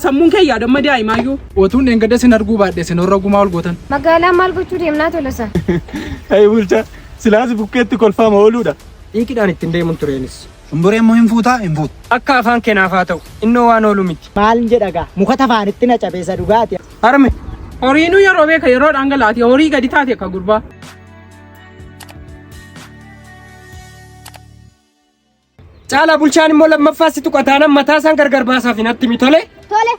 Sammuun kee yaadamma daa'imaayyuu. Otuun eeggadde sin arguu baadhee sin horra gumaa ol gootan. Magaalaa maal gochuu deemnaa tolasa? Ayi bulchaa silaasi bukkeetti kolfaama ooluudha. Dhiiqidhaan ittiin deemuun tureenis. Shumbureen moo hin fuutaa hin fuutu. Akka afaan keenaaf haa ta'u innoo waan oolu miti. Maal jedhagaa muka tafaanitti na cabeessa dhugaati. Harme. Horiinuu yeroo beeka yeroo dhangalaati horii gadi taate akka gurbaa. Caalaa bulchaan immoo lammaffaa si tuqataanan mataa isaan gargar baasaaf hin attimi tole. Tole.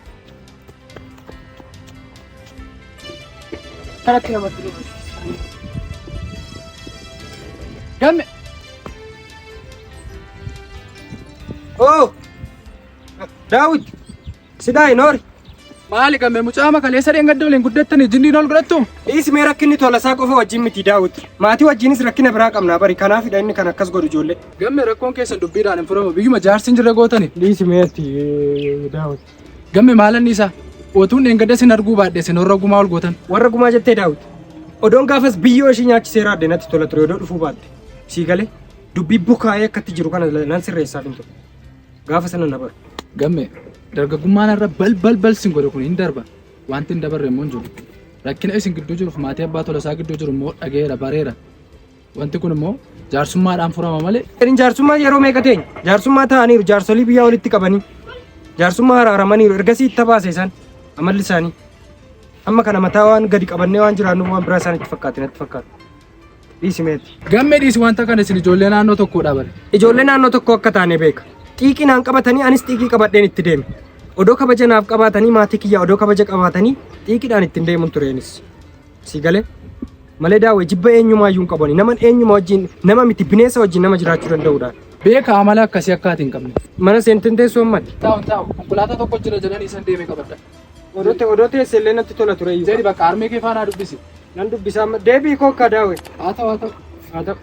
Karatti namatti dhufu. Gamme. Oh. Daawit. Sidaay noori. Maali gamme mucaa makaleessa dheengadda waliin guddattanii jindiin ol godhattu. Dhiismee rakkinni tolasaa qofa wajjin miti Daawit. Maatii wajjinis rakkina biraa qabnaa bari kanaafidha inni kan akkas godhu ijoollee. Gamme rakkoon keessan dubbiidhaan hin furamu biyyuma jaarsin jirre gootani. Dhiismeetti Daawit. Gamme maalanni isaa otuun eeggadde sin arguu baadhee sin horra gumaa ol gootan. Warra gumaa jettee Daawit. Odoon gaafas biyyoo ishii nyaachiseera addee natti tola ture odoo dhufuu baatte. Sii galee dubbii bukaa'ee akkatti jiru kana nan sirreessaaf hin ture. Gaafa sana na baru. Gamme dargaggummaan irra bal sin godhe kun hin darba. Wanti hin dabarre immoo hin jiru. Rakkina isin gidduu jiruuf maatii abbaa tolasaa gidduu jiru immoo dhageera bareera. Wanti kun immoo jaarsummaadhaan furama malee. Erin jaarsummaa yeroo meeqa teenya? Jaarsummaa ta'aniiru jaarsolii biyyaa walitti qabanii. Jaarsummaa haraaramaniiru ergasii itti baase isaan amalli isaanii. Amma kana mataa waan gadi qabannee waan jiraannuuf waan biraa isaanitti fakkaate natti fakkaata. Dhiisimeetti. Gamme dhiisi wanta kana isin ijoollee naannoo tokkoo dhaabale. Ijoollee naannoo tokkoo akka taane beeka. Xiiqii naan qabatanii anis xiiqii qabadheen itti deeme. Odoo kabaja naaf qabaatanii maatii kiyyaa odoo kabaja qabaatanii xiiqiidhaan ittiin deemuun tureenis. Si galee malee daawwee jibba eenyumaayyuu hin qabani. Nama eenyuma wajjin nama miti bineensa wajjin nama jiraachuu danda'uudha. Beeka amala akkasii akkaati hin qabne. Mana seenteen teessoo ammaddi. Taa'u konkolaataa tokko jira jedhanii isan deeme qabadda. Odoo teessee illee natti tola ture iyyuu. Zedi bakka armee kee faanaa dubbisi. Nan dubbisaa deebii koo akka daawwee. Haa ta'u. Haa ta'u.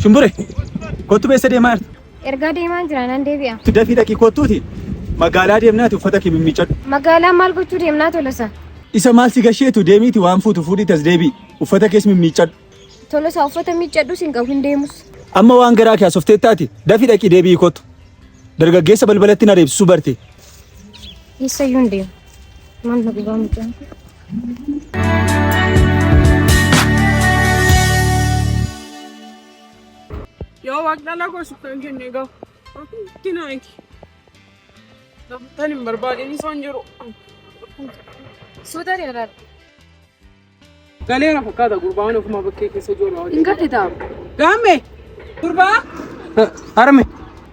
Shumbure kottu beessa deemaa jirtu. Ergaa deemaa jira nan deebi'a. Dafii dhaqii kottuuti magaalaa deemnaati uffata kee mimmiicadhu. Magaalaa maal gochuu deemnaa tolasa? Isa maal si gasheetu deemiiti waan fuutu fuudhii tas deebii uffata kees mimmiicadhu. Tolasa uffata miiccadhu sin qabu hin deemus. Amma waan garaa kee asofteettaati dafii dhaqii deebii kottu. Dargaggeessa balbalatti na reebsisuu barte. Eessayyuu hin deemu. Maal na gubaa mucaan? Yoo waaqdhala gosu kan kenne gahu. Kinaanki. Tan hin barbaadin isaan jiru. Suuta dheeraadha. Galeera fakkaata gurbaan ofuma bakkee keessa ijoollee. Hin gaddi taa'u. Gaamme gurbaa. Harme.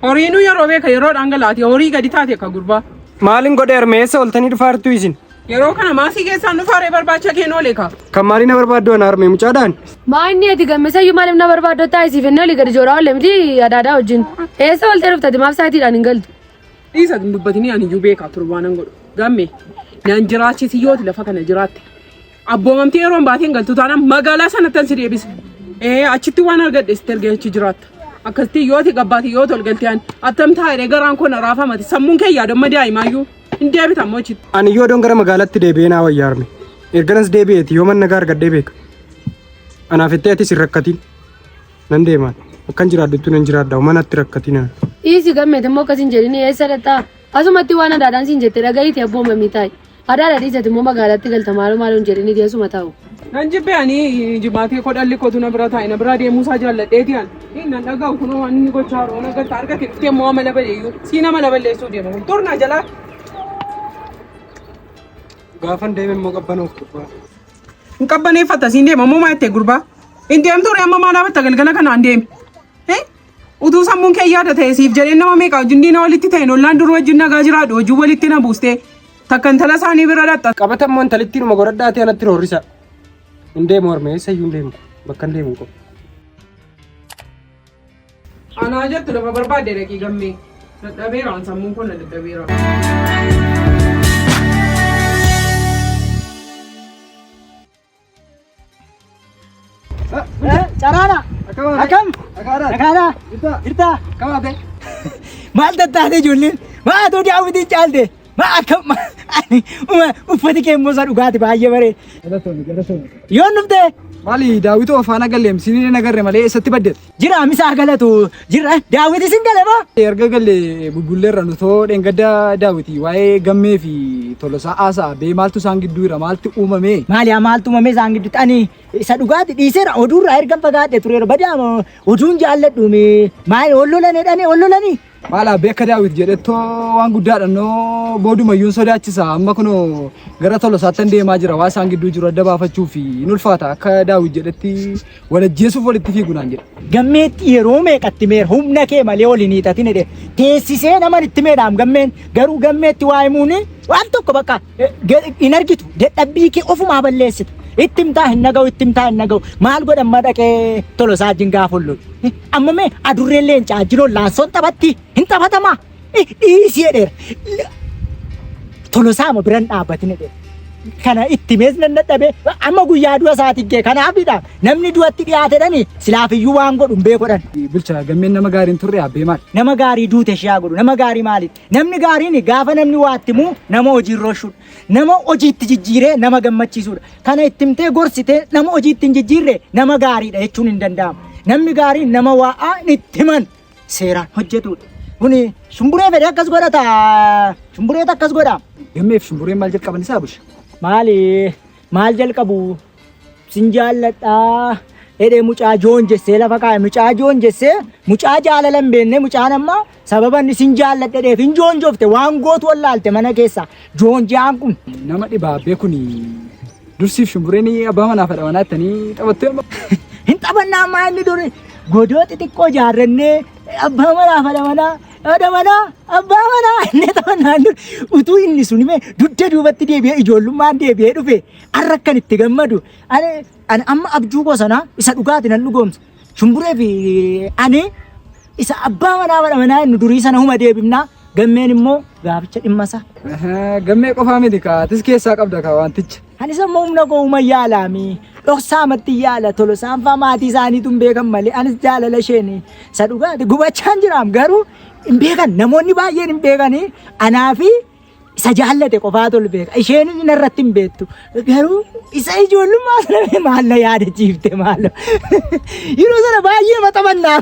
Horiinuu yeroo beeka yeroo dhangalaati horii gadi taate akka gurbaa. Maalin godhe harme eessa oltanii dhufaartu isin? Yeroo kana maasii keessaan dhufaaree barbaacha kennoo leeka. Kan maaliin na barbaaddu ana harme mucaadhaan? Maa inni ati gammisayyuu maaliif na barbaaddu taa'isiif inni olii gadi jooraa oolle miti adaadaa wajjin. Eessa oltee dhuftati maaf saatiidhaan hin galtu. Dhiisa dubbatanii ani iyyuu beekaa turbaanan godhu. Gamme naan jiraachisi yooti lafa kana jiraatte. Abboomamtee yeroo baateen galtu taanaan magaalaa sanattan si deebisa. Achitti waan argadhe sitti ergee achi jiraatta. Akkasitti yooti gabbaati yooti ol galtee attam taa'ee garaan koo na raafamati sammuun kee yaadamma daa'imaayyuu hin deebitan moo achitti. Ani yoo doon gara magaalaatti deebi'ee naa wayyaa harme. Erganas deebi'eeti yoo manna gaar argadhee beeka. Anaaf itti ati sin rakkatiin. Nan deemaan. Akkan jiraaddattu nan jiraadha manatti rakkatiin. Dhiisi gammeeti immoo akkasiin jedhini eessa dhattaa? Asumatti waan adaadhaan siin jette dhaga'iiti abboomamii taa'i. Adaadha dhiisati immoo magaalaatti galta maaluun jedhini deessuma taa'u. Nan jibbe ani jimaatee kodhalli kotu na bira taa'e na bira deemuusaa jaalladheeti an. Nan dhaga'u kunoo waan inni gochaa roona gata argate dhuftee immoo amala baleeyyuu sii nama la balleessuu deema kun tornaa jalaa. Gaafan deeme immoo qabbanuuf gurbaa. Hin qabbaneeffata siin deema immoo maa ittee gurbaa. Hin deemtu amma maanaaf itti galgala kanaan deemi. Utuu sammuun kee yaada ta'e siif jedhee nama meeqa wajjin diina walitti ta'e ollaan dur wajjin nagaa jiraadhu hojii walitti na buustee takka intala isaanii bira dhatta. Qabata immoo intalittiin uma godhadhaa ta'e anatti roorrisa. Hin deemu harme eessayyuu hin deemu bakka hin deemu qofa. Anaa jettu lafa barbaadde dhaqii gammee dadhabeeraan sammuun kun na dadhabeera. Caraana. Akam. Nagaadha. Irtaa. Maal tattaate ijoolleen? Maa atoo daawwitiin caalte? Maa akkam Uffati kee immoo isa dhugaati baay'ee baree. Yoo dhufte Maali daawwitu afaan agalleem sinii nagarre malee eessatti baddete? jira misaa galatu jira daawwiti sin gale moo? Erga galle bubbulleerra nutoo dheengadda daawwiti waa'ee gammee fi Tolosaa haasaa bee maaltu isaan gidduu jira maaltu uumame? Maali maaltu uumame isaan gidduutti ani isa dhugaati dhiiseera oduurraa erga fagaadhe tureera badaama oduun jaalladhu maali ollolanii Maala beeka daawwit jedhettoo waan guddaadha noo boodumayyuun sodaachisa amma kunoo gara Tolosaatti deemaa jira waa isaan gidduu jiru adda baafachuu fi hin ulfaata akka daawwit jedhetti walajjeesuuf walitti fiiguudhaan jedha. Gammeetti yeroo meeqatti meer humna kee malee ol hin hiixatin jedhe teessisee naman itti meedhaam gammeen garuu gammeetti waa himuun waan tokko bakka hin argitu dadhabbii kee ofumaa balleessita. Ittimtaa hin naga'u maal godhan madaqee Tolosaa wajjin gaafa ollu amma mee adurreen leencaa jiroon laansoon taphatti hin taphatamaa dhiisii dheera Tolosaa ma biran dhaabbatin dheera kana itti mees nan dadhabe amma guyyaa du'a isaatiiggee kanaafidha namni du'atti dhiyaatedhani silaafiyyuu waan godhu hin beekodhan. Bilcha gammeen nama gaariin turre abbee maali? Nama gaarii duute shiyaa godhu nama gaarii maali? Namni gaariin gaafa namni waa ittimu nama hojii rooshuudha. Nama hojiitti jijjiiree nama gammachiisuudha. Kana ittimtee gorsitee nama hojiitti hin jijjiirre nama gaariidha jechuun hin danda'amu. Namni gaariin nama waa itti himan seeraan hojjetudha. Kuni shumburee fedhe akkas godhata. Shumbureet akkas godha. Gammeef shumbureen maal jalqaban isaa busha? Maal jalqabu sin jaalladhaa edee mucaa joon jessee lafa kaa'e mucaa joon jessee mucaa jaalala hin beekne mucaan amma sababa inni sin jaalladheef hin joon joofte waan gootu wallaalte mana keessa joon jaan kun nama dhibaabbee kun dursiif shumbureen abbaa manaa fedha manaa ittanii taphattee hin taphannaa ammaa inni duri godoo xixiqqoo jaarrannee abbaa manaa fedha manaa abbaa manaa inni taphannaan utuu inni sun hime dugda duubatti deebi'ee ijoollummaan deebi'ee dhufe har'a akkan itti gammadu ani amma abjuu gosanaa isa dhugaati nan dhugoomsa shumburee fi ani isa abbaa manaa inni durii sana huma deebifnaa gammeen immoo gaaficha dhimmasaa. Gammee qofaa miti kaatis keessaa qabda kaa wanticha. Ani sammoo humna koo uma yaalaami dhoksaamatti yaala Tolosaan faa maatii isaaniitu hin beekan malee anis jaalala isheen isa dhugaati gubachaan jiraam garuu hin beekan namoonni baay'een hin beekanii anaa fi isa jaallate qofaa tol beeka isheen irratti hin beektu garuu isa ijoollummaa sana maal na yaadachiifte maal yeroo sana baay'ee maxamannaa.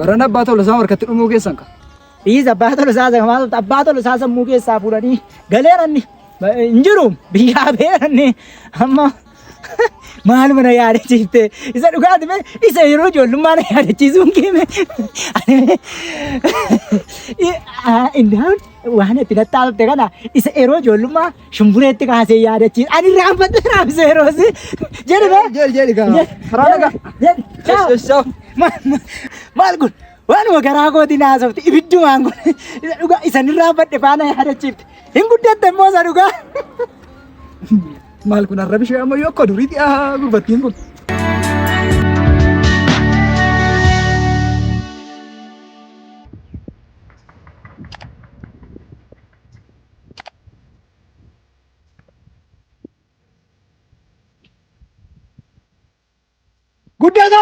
Baran abbaa Tolosaa harkatti dhumuu keessan ka. Dhiis abbaa Tolosaa sammuu keessaa fuudhanii galeeranni hin jiru biyyaa beeranni amma maal mana yaadachiifte isa dhugaati mee isa yeroo ijoollummaa na yaadachiisuun keeme indaan waan itti nattaafte kana isa yeroo ijoollummaa shumbureetti kaasee yaadachiis ani raanfadhe raabse yeroosi jedhi gaa karaa nagaa maal kun waanuma garaa kootii naasofte ibiddumaan kun isa dhugaa isa raanfadhe faana yaadachiifte hin guddatte immoo isa dhugaa. Maal kun arrabi ishee ammoo yoo akka duriitti gurbattiin kun. Guddaadha!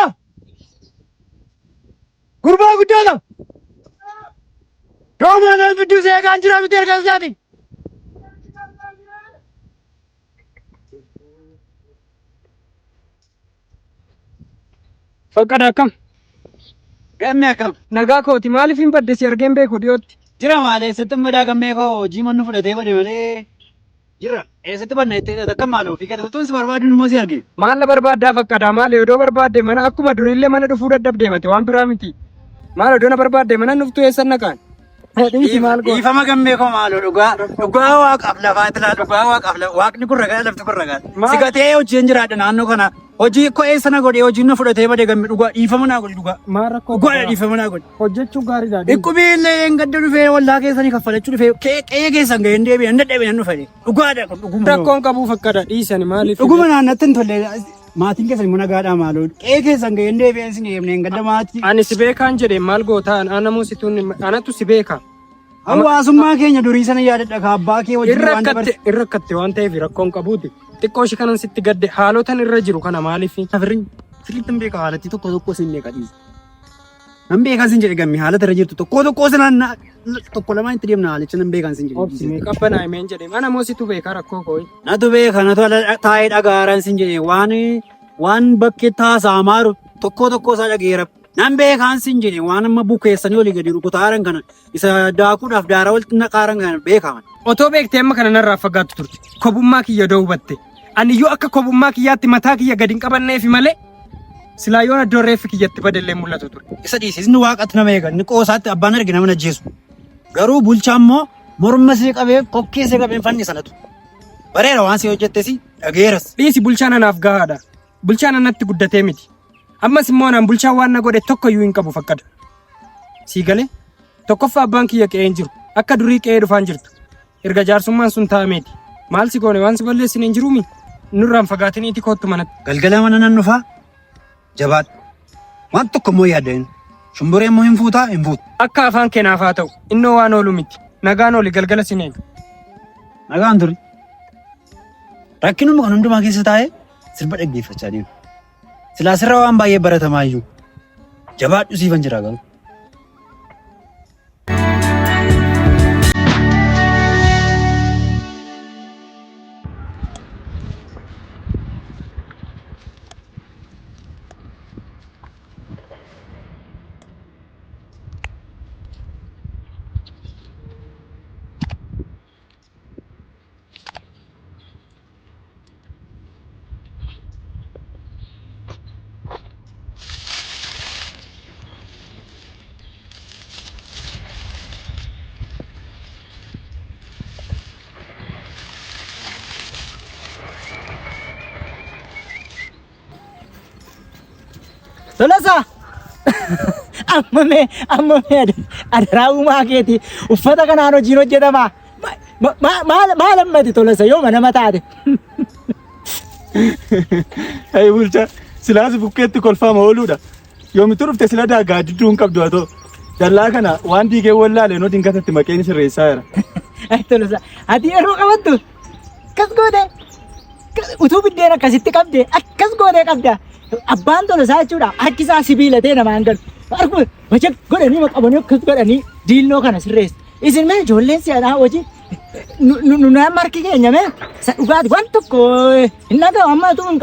Gurbaa guddaadha! Doomaan bidduu see kan jira miti erga isaati. Fakkada akkam? Gammee akkam? Nagaa kooti maaliif hin badde si argeen beeku dhiyootti? Jira maal eessatti madaa gammee koo hojii mannu fudhatee bade malee jira eessatti banna itti akkam maaloo fi gadi utuun si barbaadu immoo si arge. Maal na barbaaddaa fakkaata maal yoo barbaadde mana akkuma duriillee mana dhufuu dadhabdee mate waan biraa miti. Maal yoo na barbaadde mana dhuftu eessan naqaan? Dhiifama gammee koo maaloo dhugaa waaqaaf lafaati laa dhugaa waaqaaf waaqni kun ragaa lafti kun ragaa. Si gatee hojiin jiraadha naannoo kana hojii koo eessa na godhee hojii na fudhatee bade gammee dhugaa dhiifama naa godhe dhugaa. Maal rakkoo? Dhugaa dhiifama naa godhe. Hojjechuun gaariidha. Dhukkubii illee hin gadda dhufee wallaa keessanii kaffalachuu dhufee qe'ee keessan gahee hin deebi'e hin dadhabee hin dhufanii dhugaadha dhuguma. Rakkoon qabuu fakkaata dhiisani maaliif? Dhuguma naannatti hin tolle maatiin keessan immoo nagaadhaa maaloo qe'ee keessan gahee hin deebi'e hin eebne hin gadda maatii. Ani si beekaan jedhe maal gootaa anamuu situun anatu si beeka. Hawaasummaa keenya durii sana yaadadha ka abbaa kee wajjin waan dabarse. Irra katte waan ta'eef rakkoon qabuuti. Xiqqoo ishee kanan sitti gadde haalotan irra jiru kana maaliif? Sirriitti hin beeka haalatti tokko sin meeqa dhiisa. Nan beekan sin jedhe gamme haala irra jirtu tokko sanaan tokko lamaan itti deemna haalicha nan beekan sin Obsi jedhe. mee qabbanaa himeen jedhe mana moositu beeka rakkoo kooyi. Natu beeka natu taa'ee dhagaaran sin jedhe waan bakki taasaa maaru tokko isaa dhageera. Nan beekan sin jedhe waan amma bukeessanii olii gadi rukutaaran kana isa daakuudhaaf daaraa walitti naqaaran kana beekaman. Otoo beektee amma kana narraa fagaattu turte. Kobummaa kiyya doo hubatte. Ani yoo akka kobummaa kiyyaatti mataa kiyya gadi hin qabanneefi malee silaa yoon iddoo reeffi kiyyatti badallee mul'atu ture. Isa dhiisisni waaqatti nama eegan ni qoosaatti abbaan arge nama najjeesu. Garuu bulchaa immoo morma see qabee kokkee see qabee fanni sanatu. Bareera waan see hojjettes dhageeras. Dhiisi bulchaan anaaf gahaadha. Bulchaan anatti guddatee miti. Ammas immoo naan bulchaan waan na godhe tokko iyyuu hin qabu fakkada. Sii galee tokkoffaa abbaan kiyya qe'ee hin jiru. Akka durii qe'ee dhufaan jirtu. Erga jaarsummaan sun taa'ameeti. Maal si goone waan si balleessin hin jiruumi? Nurraan fagaatiniiti kottu manatti. Galgala mana nan dhufaa jabaadha. Waan tokko immoo yaadda shumburee immoo hin fuutaa hin fuutu. Akka afaan keenaaf haa ta'u innoo waan oolu miti. Nagaan oli galgala sin eega. Nagaan turi. Rakkinuma kan hundumaa keessa taa'ee sirba dhaggeeffachaa deemu. Silaa sirra waan baay'ee baratamaa iyyuu jabaadhu siifan jira garuu. Tolasa. Amma mee adaraa uumaa keeti uffata kanaan hojiin hojjetama. Maal ammati Tolasa yoo mana mataate. Hey bulchaa silaas bukkeetti kolfama ooluudha. Yoomitti dhufte sila daagaa didduu hin qabdu haa ta'u. Dallaa kana waan diigee wallaalee noo dinkatatti maqeen sirreessaa jira. Tolasa ati yeroo qabattu akkas goote utuu biddeen akkasitti qabde akkas gootee qabda. Abbaan Tolasaa jechuudha harkisaa sibiilatee namaan galu. Argu baja godhanii qabanii akkas godhanii diilnoo kana sirreessa. Isin mee ijoolleen si'adhaa hojii naan marki keenya mee isa dhugaati waan tokko hin dhaga'u amma tuun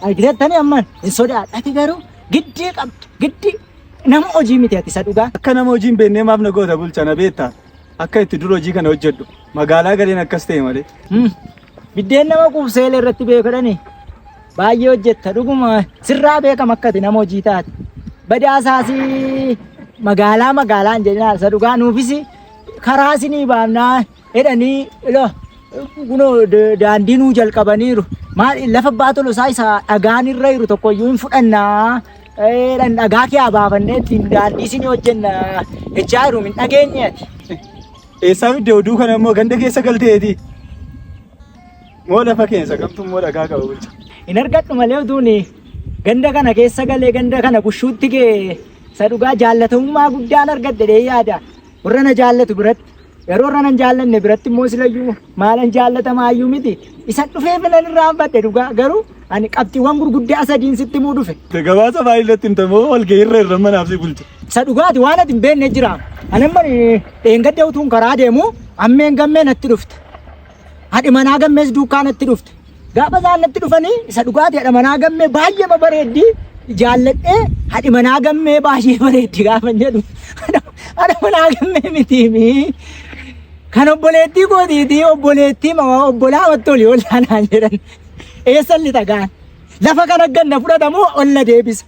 argiteettanii amma hin sodaadhati garuu giddii qabdu giddii nama hojii miti ati isa dhugaa. Akka nama hojii hin beeknee maaf na goota bulchaa na beektaa? Akka itti dur hojii kana hojjedhu magaalaa galeen akkas ta'e malee. Biddeen nama quubseelee irratti beekadhanii. Baay'ee hojjetta dhuguma sirraa beekama akkati nama hojii taate. Badaasaas magaalaan jedhina isa dhugaa nuufis karaa isinii baafnaa jedhanii kunoo daandii nuu jalqabaniiru. Maal lafa abbaa Tolosaa isa dhagaan irra jiru tokko iyyuu hin fudhannaa. Dhagaa kee baafannee ittiin daandii isinii hojjenna jechaa jiru hin dhageenyeeti. Eessaa fidde oduu kana immoo ganda keessa galteeti. Moo lafa keessa kamtu immoo dhagaa qaba bulcha. In argadhu malee utuun ganda kana keessa galee ganda kana gushuutti kee isa dhugaa jaallatamummaa guddaan argadde dee yaada. Warra na jaallatu biratti yeroo warra na jaallanne biratti immoo silayyuu maalan jaallatamaayyuu miti. Isa dhufee filan irraa hanfadhe dhugaa garuu ani qabxiiwwan gurguddaa sadiin sitti muu dhufe. Gabaasa baay'ilatti hin tamoo walga'ii irra irra manaaf si bulcha. Isa dhugaati waan ati hin beekne jira. Ani amma dheengadda utuun karaa deemu ammeen gammee natti dhufte. Haadhi manaa gammees duukaa natti dhufte. Gaafa isaan natti dhufanii isa dhugaati haadha manaa gammee baay'ee bareeddi jaalladhee haadhi manaa gammee baay'ee bareeddi gaafa jedhu haadha manaa gammee mitiimi. Kan obboleettii gootiitii obboleettii obbolaa wattoli ol'aanaan jedhan eessan lixa gaan lafa kana ganna fudhatamu olla deebisa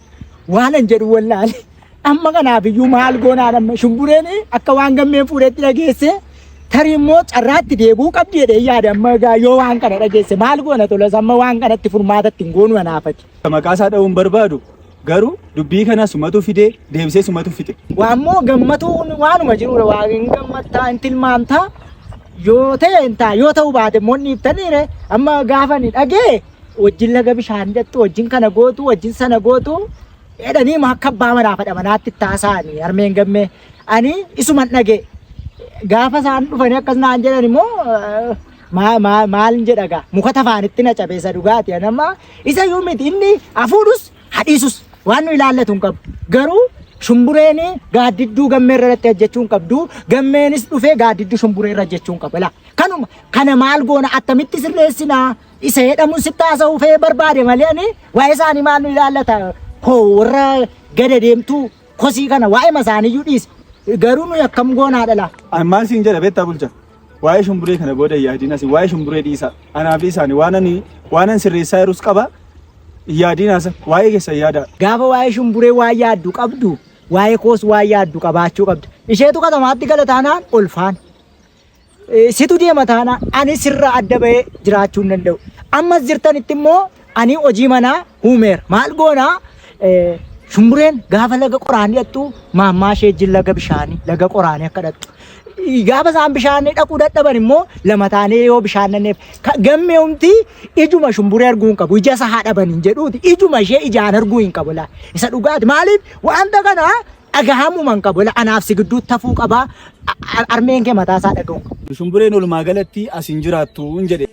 waan hin jedhu wallaale amma kanaaf iyyuu maal goonaa amma shumbureen akka waan gammee fuudhetti dhageesse tarii immoo carraatti deebuu qabdi jedhee yaada amma yoo waan kana dhageesse maal goona Tolas amma waan kanatti furmaatatti hin goonu anaafati. Maqaa isaa dha'uun barbaadu garuu dubbii kana sumatu fidee deebisee sumatu fide. Waammoo gammatuun waanuma jirudha waan hin gammattaa hin tilmaamtaa yoo ta'e hin taa yoo ta'u baate immoo dhiiftaniire amma gaafa ni dhagee wajjin laga bishaan jettu wajjin kana gootu wajjin sana gootu jedhanii akka abbaa manaa fadha manaatti taasa'anii harmeen gammee ani isuman dhagee gaafa isaan dhufanii akkas naan jedhan immoo maal jedhagaa muka tafaanitti na cabeessa dhugaati anamma isa yoo miti inni hafuudhus hadhiisus waan nu ilaallatu hin qabu garuu Shumbureen gaaddidduu gammee irratti hojjechuun qabdu. Gammeenis dhufee gaaddidduu shumburee irra hojjechuun qaba. Kanuma kana maal goona attamitti sirreessinaa? Isa jedhamuun sitti haasa'uu fee barbaade malee waa'ee isaanii maal nu ilaallata? Koo warra gada deemtuu kosii kana waa'ee masaaniyyuu dhiise. Garuu nuyi akkam goonaa dhala. Maal siin jedha beektaa bulcha? Waa'ee shumburee kana booda yaadiin asii waa'ee shumburee dhiisa. Anaaf isaanii waanan sirreessaa jirus qaba. Yaadiin asa waa'ee keessa yaada. Gaafa waa'ee shumburee waa yaaddu qabdu waa'ee koos waa yaaddu qabaachuu qabdu. Isheetu katamaatti gala taanaan olfaan. Situ deema taanaan ani sirra adda bahee jiraachuu hin danda'u. Ammas jirtanitti immoo ani hojii manaa huumeera. Maal goonaa? Shumbureen gaafa laga qoraanii dhattu maammaa ishee jin laga bishaanii laga qoraanii akka dhattu. Gaafa isaan bishaanii dhaquu dadhaban immoo lama taanee yoo bishaan nanneef gammee humti ijuma shumburee arguu hin qabu. Ija isa haa dhaban hin jedhuuti. Ijuma ishee ijaan arguu hin qabu. Isa dhugaati. Maaliif wanta kana dhagahamuma hin qabu. Anaaf si gidduu tafuu qaba. Armeen kee mataa isaa dhaga'u. Shumbureen walumaa galatti as hin jiraattu hin jedhe.